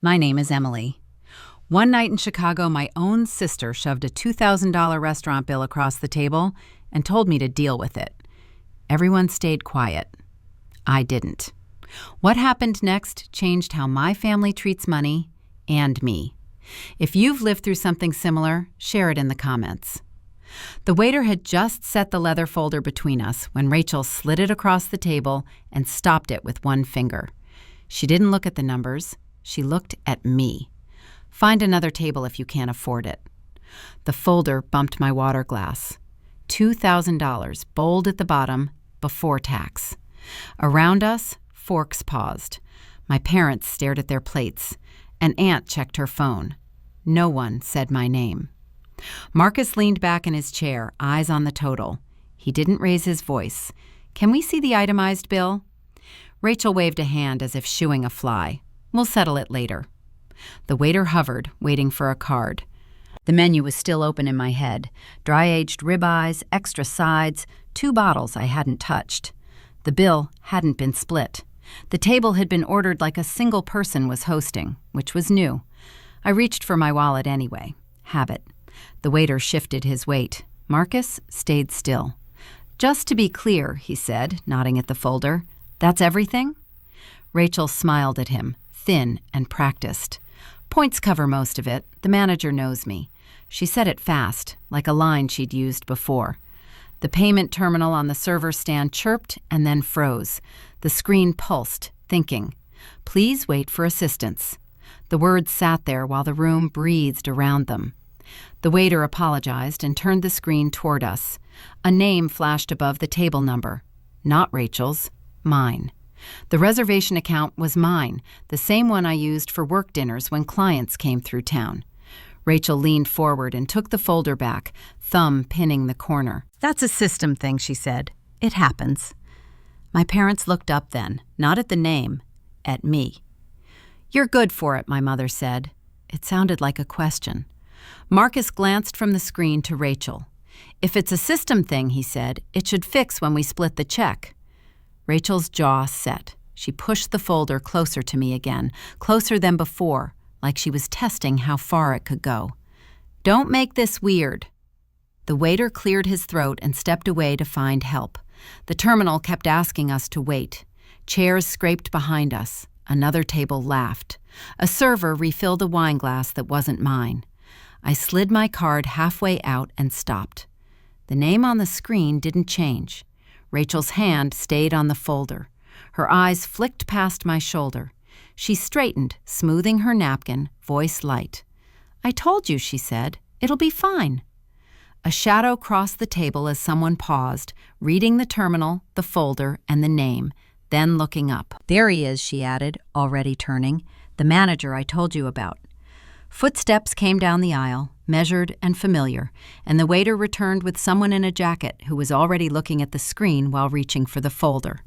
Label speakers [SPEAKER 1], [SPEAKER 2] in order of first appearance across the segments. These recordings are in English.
[SPEAKER 1] My name is Emily. One night in Chicago, my own sister shoved a $2,000 restaurant bill across the table and told me to deal with it. Everyone stayed quiet. I didn't. What happened next changed how my family treats money and me. If you've lived through something similar, share it in the comments. The waiter had just set the leather folder between us when Rachel slid it across the table and stopped it with one finger. She didn't look at the numbers. She looked at me. Find another table if you can't afford it. The folder bumped my water glass. $2,000, bold at the bottom, before tax. Around us, forks paused. My parents stared at their plates. An aunt checked her phone. No one said my name. Marcus leaned back in his chair, eyes on the total. He didn't raise his voice. "Can we see the itemized bill?" Rachel waved a hand as if shooing a fly. "We'll settle it later." The waiter hovered, waiting for a card. The menu was still open in my head. Dry-aged ribeyes, extra sides, 2 bottles I hadn't touched. The bill hadn't been split. The table had been ordered like a single person was hosting, which was new. I reached for my wallet anyway. Habit. The waiter shifted his weight. Marcus stayed still. "Just to be clear," he said, nodding at the folder, "that's everything?" Rachel smiled at him, thin and practiced. "Points cover most of it. The manager knows me." She said it fast, like a line she'd used before. The payment terminal on the server stand chirped and then froze. The screen pulsed, thinking, "Please wait for assistance." The words sat there while the room breathed around them. The waiter apologized and turned the screen toward us. A name flashed above the table number. Not Rachel's, mine. The reservation account was mine, the same one I used for work dinners when clients came through town. Rachel leaned forward and took the folder back, thumb pinning the corner. "That's a system thing," she said. "It happens." My parents looked up then, not at the name, at me. "You're good for it," my mother said. It sounded like a question. Marcus glanced from the screen to Rachel. "If it's a system thing," he said, "it should fix when we split the check." Rachel's jaw set. She pushed the folder closer to me again, closer than before, like she was testing how far it could go. "Don't make this weird." The waiter cleared his throat and stepped away to find help. The terminal kept asking us to wait. Chairs scraped behind us. Another table laughed. A server refilled a wine glass that wasn't mine. I slid my card halfway out and stopped. The name on the screen didn't change. Rachel's hand stayed on the folder. Her eyes flicked past my shoulder. She straightened, smoothing her napkin, voice light. "I told you," she said. "It'll be fine." A shadow crossed the table as someone paused, reading the terminal, the folder, and the name, then looking up. "There he is," she added, already turning. "The manager I told you about." Footsteps came down the aisle, measured and familiar, and the waiter returned with someone in a jacket who was already looking at the screen while reaching for the folder.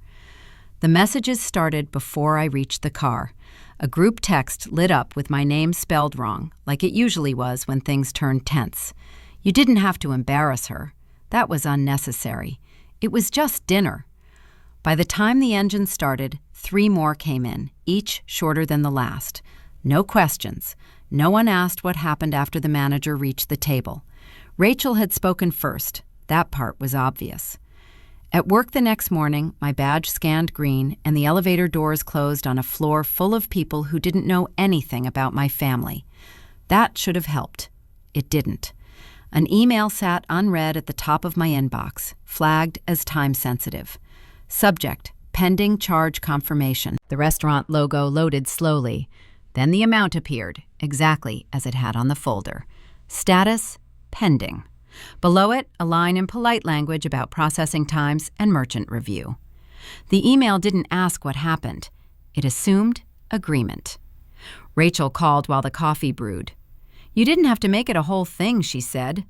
[SPEAKER 1] The messages started before I reached the car. A group text lit up with my name spelled wrong, like it usually was when things turned tense. You didn't have to embarrass her. That was unnecessary. It was just dinner. By the time the engine started, 3 more came in, each shorter than the last. No questions. No one asked what happened after the manager reached the table. Rachel had spoken first. That part was obvious. At work the next morning, my badge scanned green, and the elevator doors closed on a floor full of people who didn't know anything about my family. That should have helped. It didn't. An email sat unread at the top of my inbox, flagged as time-sensitive. Subject, pending charge confirmation. The restaurant logo loaded slowly. Then the amount appeared, exactly as it had on the folder. Status, pending. Below it, a line in polite language about processing times and merchant review. The email didn't ask what happened. It assumed agreement. Rachel called while the coffee brewed. "You didn't have to make it a whole thing," she said.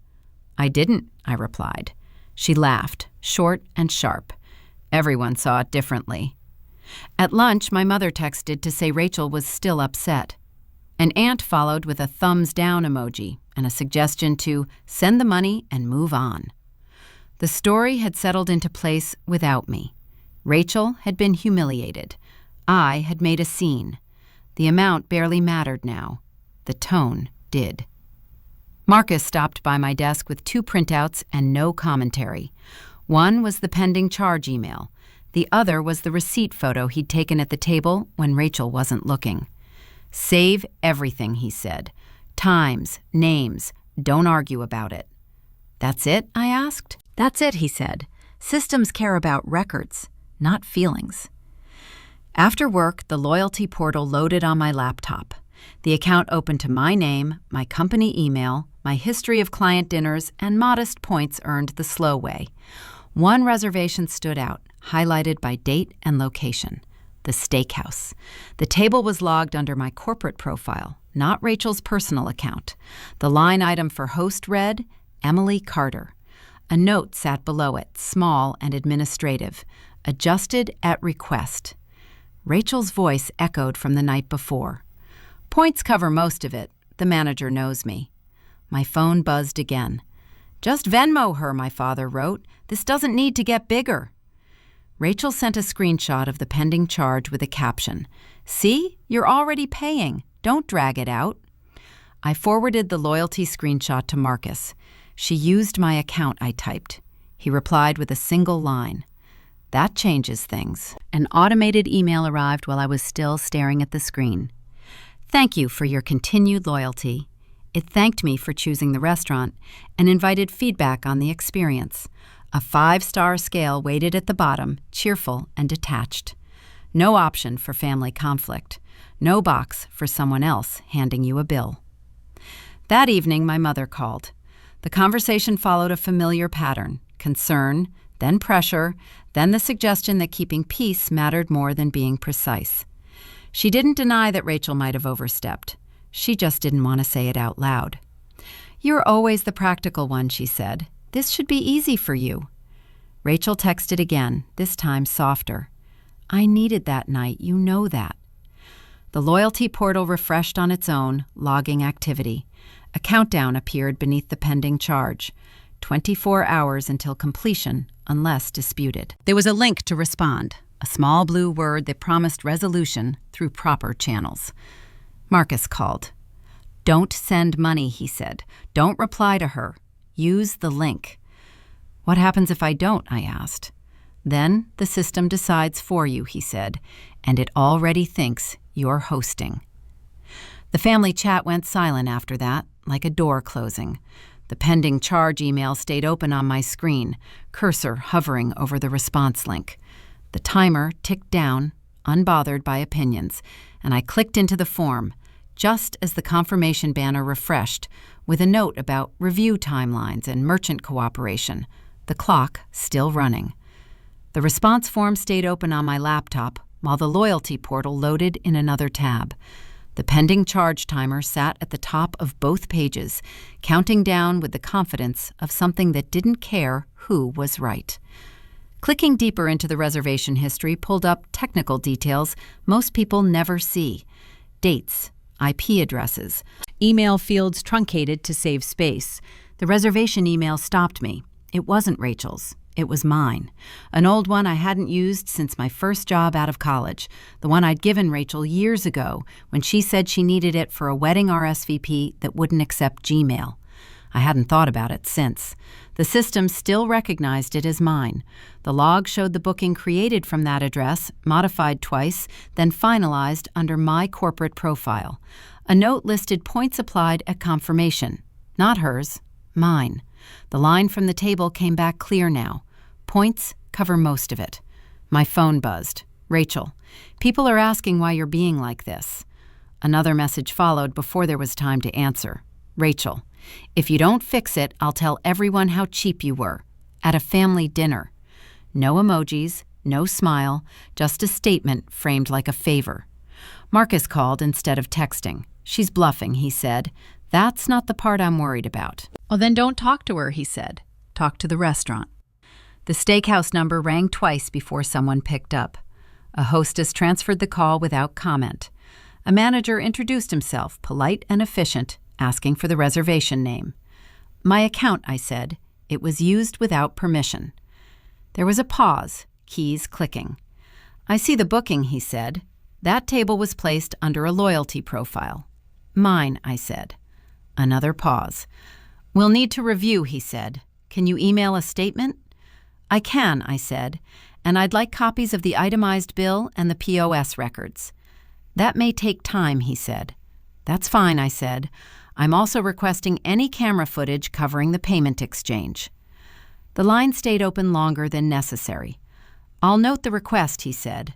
[SPEAKER 1] "I didn't," I replied. She laughed, short and sharp. Everyone saw it differently. At lunch, my mother texted to say Rachel was still upset. An aunt followed with a thumbs down emoji and a suggestion to send the money and move on. The story had settled into place without me. Rachel had been humiliated. I had made a scene. The amount barely mattered now. The tone did. Marcus stopped by my desk with 2 printouts and no commentary. One was the pending charge email. The other was the receipt photo he'd taken at the table when Rachel wasn't looking. "Save everything," he said. "Times, names, don't argue about it." "That's it?" I asked. "That's it," he said. "Systems care about records, not feelings." After work, the loyalty portal loaded on my laptop. The account opened to my name, my company email, my history of client dinners, and modest points earned the slow way. One reservation stood out, highlighted by date and location: the steakhouse. The table was logged under my corporate profile, not Rachel's personal account. The line item for host read, Emily Carter. A note sat below it, small and administrative: adjusted at request. Rachel's voice echoed from the night before. "Points cover most of it. The manager knows me." My phone buzzed again. "Just Venmo her," my father wrote. "This doesn't need to get bigger." Rachel sent a screenshot of the pending charge with a caption: "See, you're already paying. Don't drag it out." I forwarded the loyalty screenshot to Marcus. "She used my account," I typed. He replied with a single line: "That changes things." An automated email arrived while I was still staring at the screen. "Thank you for your continued loyalty." It thanked me for choosing the restaurant and invited feedback on the experience. A 5-star scale waited at the bottom, cheerful and detached. No option for family conflict. No box for someone else handing you a bill. That evening, my mother called. The conversation followed a familiar pattern: concern, then pressure, then the suggestion that keeping peace mattered more than being precise. She didn't deny that Rachel might have overstepped. She just didn't want to say it out loud. "You're always the practical one," she said. "This should be easy for you." Rachel texted again, this time softer. "I needed that night, you know that." The loyalty portal refreshed on its own, logging activity. A countdown appeared beneath the pending charge. 24 hours until completion, unless disputed. There was a link to respond, a small blue word that promised resolution through proper channels. Marcus called. "Don't send money," he said. "Don't reply to her. Use the link." "What happens if I don't?" I asked. "Then the system decides for you," he said, "and it already thinks you're hosting." The family chat went silent after that, like a door closing. The pending charge email stayed open on my screen, cursor hovering over the response link. The timer ticked down, unbothered by opinions, and I clicked into the form, just as the confirmation banner refreshed, with a note about review timelines and merchant cooperation, the clock still running. The response form stayed open on my laptop while the loyalty portal loaded in another tab. The pending charge timer sat at the top of both pages, counting down with the confidence of something that didn't care who was right. Clicking deeper into the reservation history pulled up technical details most people never see: dates, IP addresses, email fields truncated to save space. The reservation email stopped me. It wasn't Rachel's. It was mine. An old one I hadn't used since my first job out of college, the one I'd given Rachel years ago when she said she needed it for a wedding RSVP that wouldn't accept Gmail. I hadn't thought about it since. The system still recognized it as mine. The log showed the booking created from that address, modified twice, then finalized under my corporate profile. A note listed points applied at confirmation. Not hers, mine. The line from the table came back clear now. Points cover most of it. My phone buzzed. "Rachel, people are asking why you're being like this." Another message followed before there was time to answer. "Rachel, if you don't fix it, I'll tell everyone how cheap you were. At a family dinner." No emojis, no smile, just a statement framed like a favor. Marcus called instead of texting. "She's bluffing," he said. "That's not the part I'm worried about." "Well, then don't talk to her," he said. "Talk to the restaurant." The steakhouse number rang twice before someone picked up. A hostess transferred the call without comment. A manager introduced himself, polite and efficient, asking for the reservation name. "My account," I said. "It was used without permission." There was a pause, keys clicking. "I see the booking," he said. That table was placed under a loyalty profile. Mine, I said. Another pause. We'll need to review, he said. Can you email a statement? I can, I said, and I'd like copies of the itemized bill and the POS records. That may take time, he said. That's fine, I said. I'm also requesting any camera footage covering the payment exchange. The line stayed open longer than necessary. I'll note the request, he said.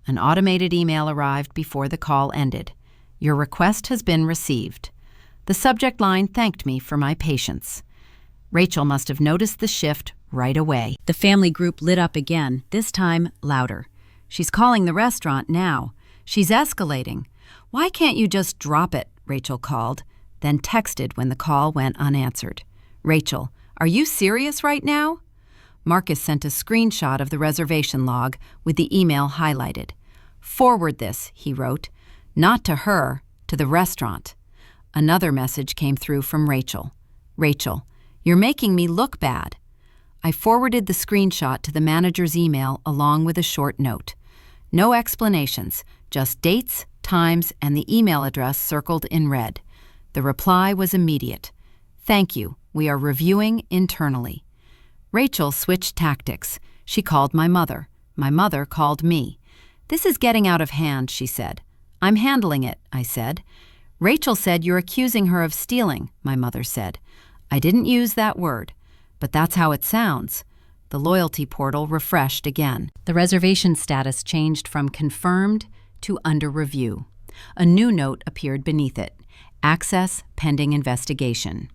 [SPEAKER 1] An automated email arrived before the call ended. Your request has been received. The subject line thanked me for my patience. Rachel must have noticed the shift right away. The family group lit up again, this time louder. She's calling the restaurant now. She's escalating. Why can't you just drop it? Rachel called, then texted when the call went unanswered. Rachel, are you serious right now? Marcus sent a screenshot of the reservation log with the email highlighted. Forward this, he wrote. Not to her, to the restaurant. Another message came through from Rachel. Rachel, you're making me look bad. I forwarded the screenshot to the manager's email along with a short note. No explanations, just dates, times, and the email address circled in red. The reply was immediate. Thank you. We are reviewing internally. Rachel switched tactics. She called my mother. My mother called me. This is getting out of hand, she said. I'm handling it, I said. Rachel said you're accusing her of stealing, my mother said. I didn't use that word, but that's how it sounds. The loyalty portal refreshed again. The reservation status changed from confirmed to under review. A new note appeared beneath it. Access pending investigation.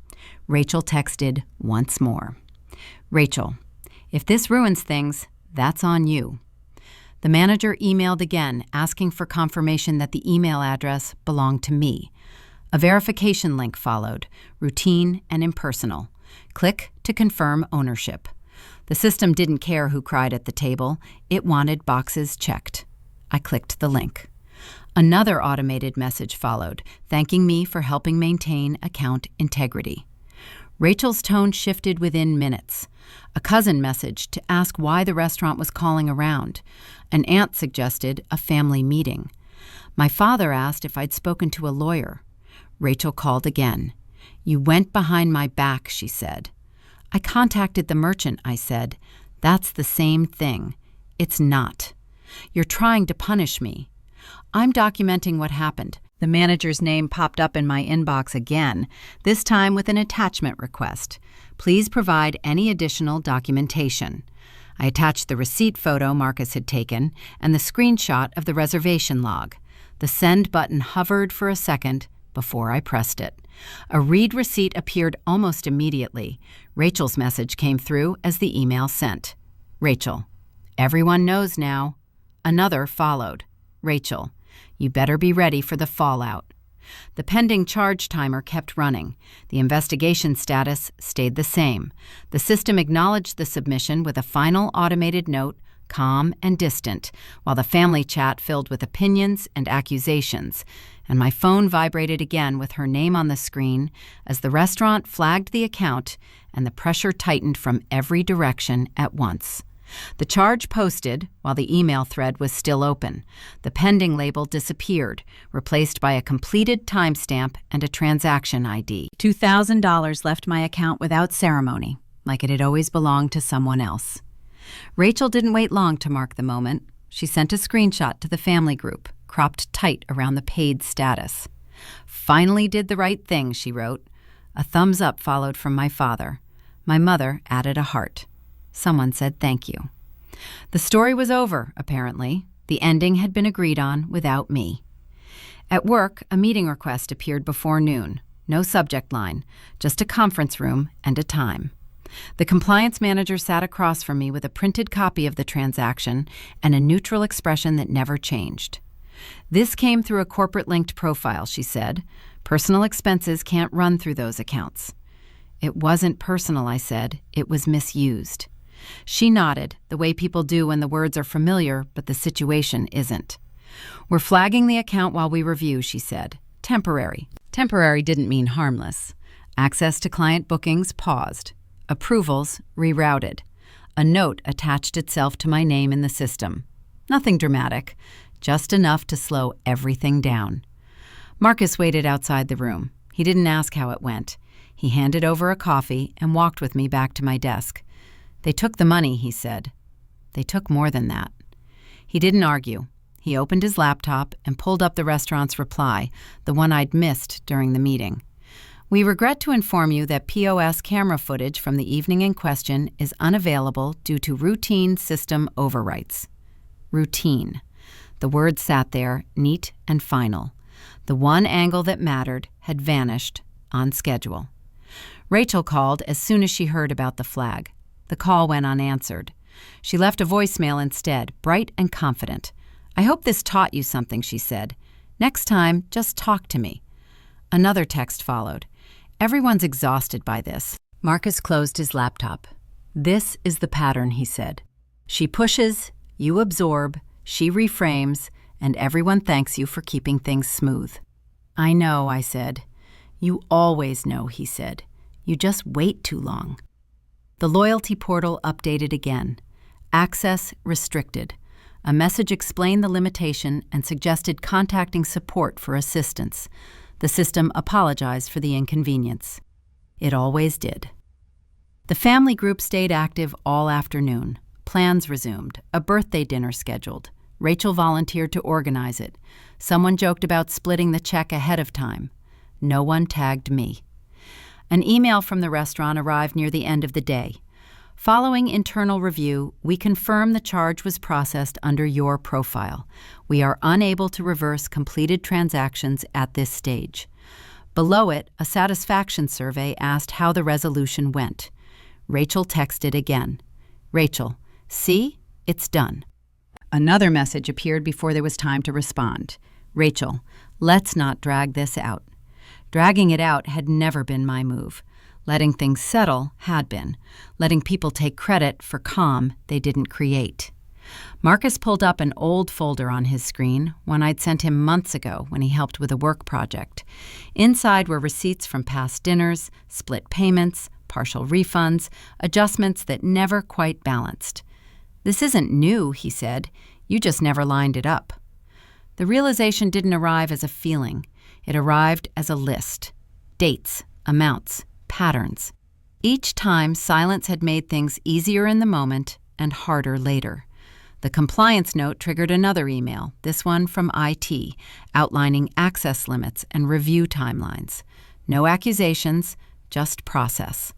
[SPEAKER 1] Rachel texted once more. Rachel, if this ruins things, that's on you. The manager emailed again, asking for confirmation that the email address belonged to me. A verification link followed, routine and impersonal. Click to confirm ownership. The system didn't care who cried at the table. It wanted boxes checked. I clicked the link. Another automated message followed, thanking me for helping maintain account integrity. Rachel's tone shifted within minutes. A cousin messaged to ask why the restaurant was calling around. An aunt suggested a family meeting. My father asked if I'd spoken to a lawyer. Rachel called again. You went behind my back, she said. I contacted the merchant, I said. That's the same thing. It's not. You're trying to punish me. I'm documenting what happened. The manager's name popped up in my inbox again, this time with an attachment request. Please provide any additional documentation. I attached the receipt photo Marcus had taken and the screenshot of the reservation log. The send button hovered for a second before I pressed it. A read receipt appeared almost immediately. Rachel's message came through as the email sent. Rachel, everyone knows now. Another followed. Rachel, you better be ready for the fallout. The pending charge timer kept running. The investigation status stayed the same. The system acknowledged the submission with a final automated note, calm and distant, while the family chat filled with opinions and accusations, and my phone vibrated again with her name on the screen as the restaurant flagged the account and the pressure tightened from every direction at once. The charge posted while the email thread was still open. The pending label disappeared, replaced by a completed timestamp and a transaction ID. $2,000 left my account without ceremony, like it had always belonged to someone else. Rachel didn't wait long to mark the moment. She sent a screenshot to the family group, cropped tight around the paid status. Finally did the right thing, she wrote. A thumbs up followed from my father. My mother added a heart. Someone said thank you. The story was over, apparently. The ending had been agreed on without me. At work, a meeting request appeared before noon. No subject line, just a conference room and a time. The compliance manager sat across from me with a printed copy of the transaction and a neutral expression that never changed. This came through a corporate-linked profile, she said. Personal expenses can't run through those accounts. It wasn't personal, I said. It was misused. She nodded, the way people do when the words are familiar, but the situation isn't. We're flagging the account while we review, she said. Temporary. Temporary didn't mean harmless. Access to client bookings paused. Approvals rerouted. A note attached itself to my name in the system. Nothing dramatic, just enough to slow everything down. Marcus waited outside the room. He didn't ask how it went. He handed over a coffee and walked with me back to my desk. "They took the money," he said. "They took more than that." He didn't argue. He opened his laptop and pulled up the restaurant's reply, the one I'd missed during the meeting. "We regret to inform you that POS camera footage from the evening in question is unavailable due to routine system overwrites." Routine. The word sat there, neat and final. The one angle that mattered had vanished on schedule. Rachel called as soon as she heard about the flag. The call went unanswered. She left a voicemail instead, bright and confident. "I hope this taught you something," she said. "Next time, just talk to me." Another text followed. "Everyone's exhausted by this." Marcus closed his laptop. "This is the pattern," he said. "She pushes, you absorb, she reframes, and everyone thanks you for keeping things smooth." "I know," I said. "You always know," he said. "You just wait too long." The loyalty portal updated again. Access restricted. A message explained the limitation and suggested contacting support for assistance. The system apologized for the inconvenience. It always did. The family group stayed active all afternoon. Plans resumed, a birthday dinner scheduled. Rachel volunteered to organize it. Someone joked about splitting the check ahead of time. No one tagged me. An email from the restaurant arrived near the end of the day. "Following internal review, we confirm the charge was processed under your profile. We are unable to reverse completed transactions at this stage." Below it, a satisfaction survey asked how the resolution went. Rachel texted again. "Rachel, see? It's done." Another message appeared before there was time to respond. "Rachel, let's not drag this out." Dragging it out had never been my move. Letting things settle had been. Letting people take credit for calm they didn't create. Marcus pulled up an old folder on his screen, one I'd sent him months ago when he helped with a work project. Inside were receipts from past dinners, split payments, partial refunds, adjustments that never quite balanced. "This isn't new," he said. "You just never lined it up." The realization didn't arrive as a feeling. It arrived as a list. Dates, amounts, patterns. Each time, silence had made things easier in the moment and harder later. The compliance note triggered another email, this one from IT, outlining access limits and review timelines. No accusations, just process.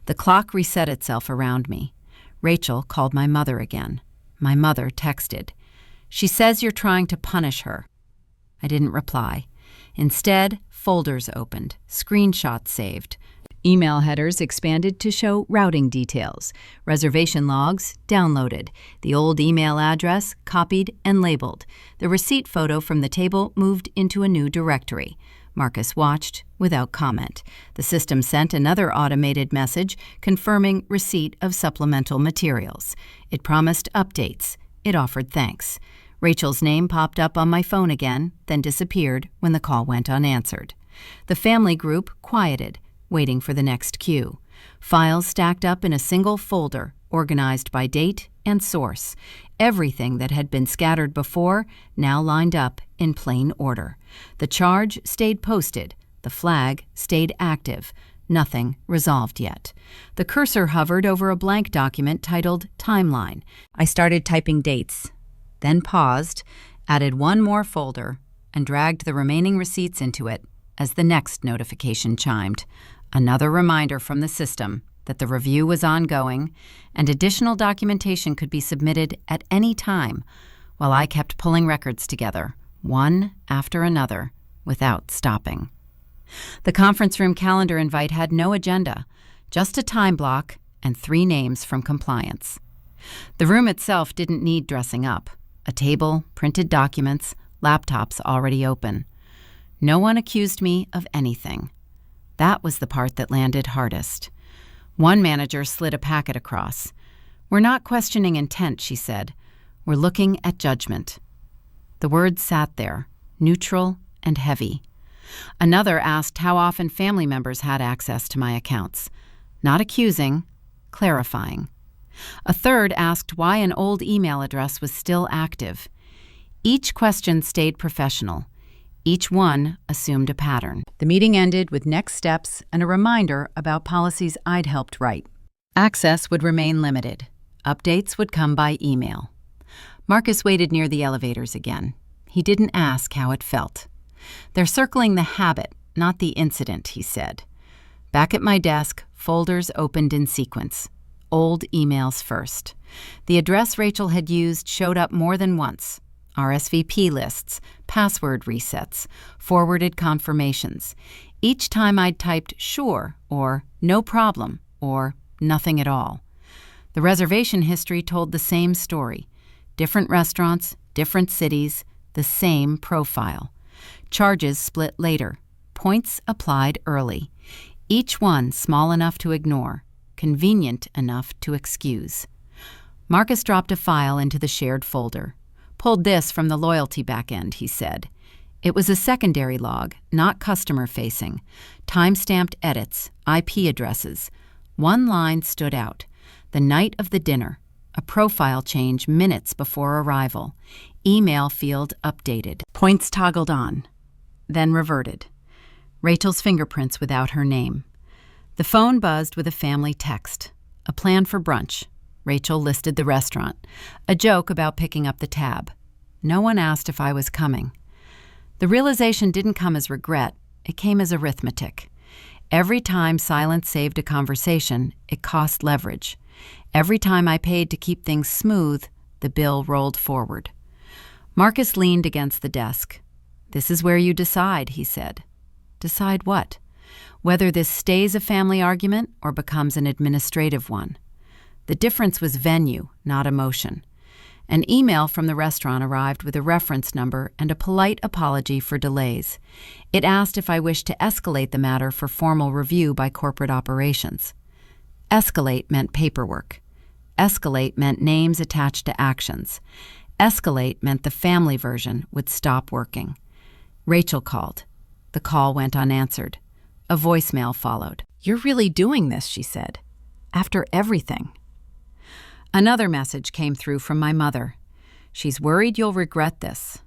[SPEAKER 1] The clock reset itself around me. Rachel called my mother again. My mother texted. "She says you're trying to punish her." I didn't reply. Instead, folders opened, screenshots saved. Email headers expanded to show routing details. Reservation logs downloaded. The old email address copied and labeled. The receipt photo from the table moved into a new directory. Marcus watched without comment. The system sent another automated message confirming receipt of supplemental materials. It promised updates. It offered thanks. Rachel's name popped up on my phone again, then disappeared when the call went unanswered. The family group quieted, waiting for the next cue. Files stacked up in a single folder, organized by date and source. Everything that had been scattered before now lined up in plain order. The charge stayed posted. The flag stayed active. Nothing resolved yet. The cursor hovered over a blank document titled Timeline. I started typing dates, then paused, added one more folder, and dragged the remaining receipts into it as the next notification chimed. Another reminder from the system that the review was ongoing and additional documentation could be submitted at any time, while I kept pulling records together, one after another, without stopping. The conference room calendar invite had no agenda, just a time block and 3 names from compliance. The room itself didn't need dressing up. A table, printed documents, laptops already open. No one accused me of anything. That was the part that landed hardest. One manager slid a packet across. "We're not questioning intent," she said. "We're looking at judgment." The words sat there, neutral and heavy. Another asked how often family members had access to my accounts. Not accusing, clarifying. A third asked why an old email address was still active. Each question stayed professional. Each one assumed a pattern. The meeting ended with next steps and a reminder about policies I'd helped write. Access would remain limited. Updates would come by email. Marcus waited near the elevators again. He didn't ask how it felt. "They're circling the habit, not the incident," he said. Back at my desk, folders opened in sequence. Old emails first. The address Rachel had used showed up more than once. RSVP lists, password resets, forwarded confirmations. Each time I'd typed "sure" or "no problem" or "nothing at all." The reservation history told the same story. Different restaurants, different cities, the same profile. Charges split later. Points applied early. Each one small enough to ignore, convenient enough to excuse. Marcus dropped a file into the shared folder. "Pulled this from the loyalty backend," he said. It was a secondary log, not customer-facing. Time-stamped edits, IP addresses. One line stood out. The night of the dinner. A profile change minutes before arrival. Email field updated. Points toggled on. Then reverted. Rachel's fingerprints without her name. The phone buzzed with a family text. A plan for brunch. Rachel listed the restaurant. A joke about picking up the tab. No one asked if I was coming. The realization didn't come as regret. It came as arithmetic. Every time silence saved a conversation, it cost leverage. Every time I paid to keep things smooth, the bill rolled forward. Marcus leaned against the desk. "This is where you decide," he said. Decide what? Whether this stays a family argument or becomes an administrative one. The difference was venue, not emotion. An email from the restaurant arrived with a reference number and a polite apology for delays. It asked if I wished to escalate the matter for formal review by corporate operations. Escalate meant paperwork. Escalate meant names attached to actions. Escalate meant the family version would stop working. Rachel called. The call went unanswered. A voicemail followed. "You're really doing this," she said. "After everything." Another message came through from my mother. "She's worried you'll regret this."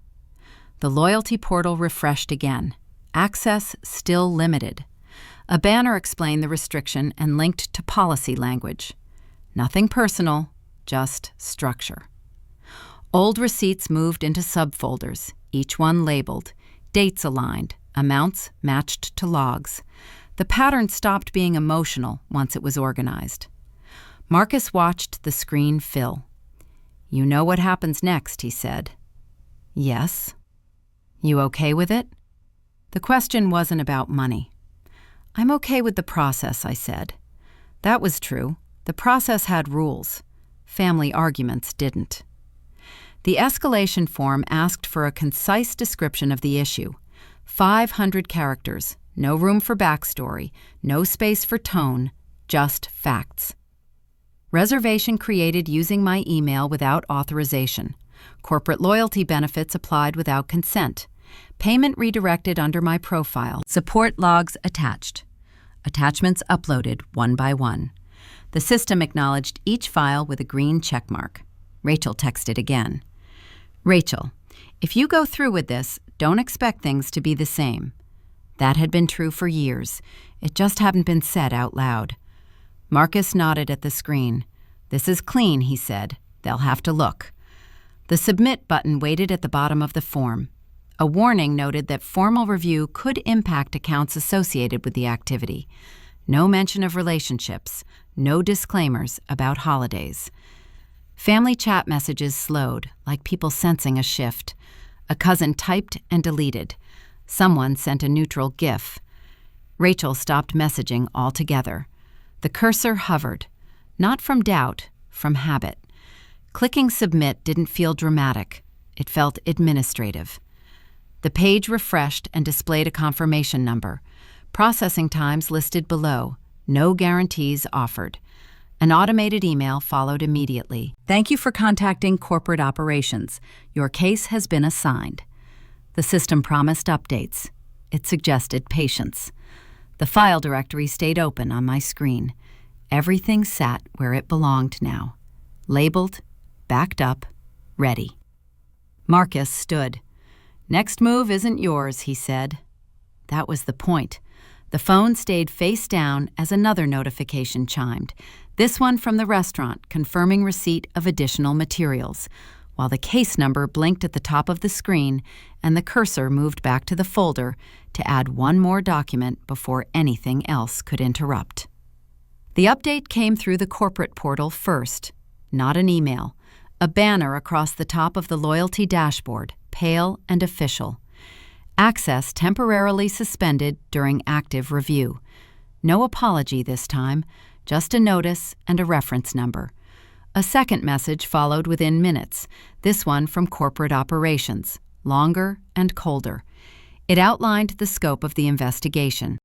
[SPEAKER 1] The loyalty portal refreshed again. Access still limited. A banner explained the restriction and linked to policy language. Nothing personal, just structure. Old receipts moved into subfolders, each one labeled, dates aligned, amounts matched to logs. The pattern stopped being emotional once it was organized. Marcus watched the screen fill. "You know what happens next," he said. "Yes." "You okay with it?" The question wasn't about money. "I'm okay with the process," I said. That was true. The process had rules. Family arguments didn't. The escalation form asked for a concise description of the issue. 500 characters, no room for backstory, no space for tone, just facts. Reservation created using my email without authorization. Corporate loyalty benefits applied without consent. Payment redirected under my profile. Support logs attached. Attachments uploaded one by one. The system acknowledged each file with a green checkmark. Rachel texted again. "Rachel, if you go through with this, don't expect things to be the same." That had been true for years. It just hadn't been said out loud. Marcus nodded at the screen. "This is clean," he said. "They'll have to look." The submit button waited at the bottom of the form. A warning noted that formal review could impact accounts associated with the activity. No mention of relationships, no disclaimers about holidays. Family chat messages slowed, like people sensing a shift. A cousin typed and deleted. Someone sent a neutral GIF. Rachel stopped messaging altogether. The cursor hovered, not from doubt, from habit. Clicking submit didn't feel dramatic. It felt administrative. The page refreshed and displayed a confirmation number. Processing times listed below. No guarantees offered. An automated email followed immediately. "Thank you for contacting corporate operations. Your case has been assigned." The system promised updates. It suggested patience. The file directory stayed open on my screen. Everything sat where it belonged now. Labeled, backed up, ready. Marcus stood. "Next move isn't yours," he said. That was the point. The phone stayed face down as another notification chimed, this one from the restaurant confirming receipt of additional materials, while the case number blinked at the top of the screen and the cursor moved back to the folder to add one more document before anything else could interrupt. The update came through the corporate portal first, not an email, a banner across the top of the loyalty dashboard, pale and official. Access temporarily suspended during active review. No apology this time, just a notice and a reference number. A second message followed within minutes, this one from corporate operations, longer and colder. It outlined the scope of the investigation.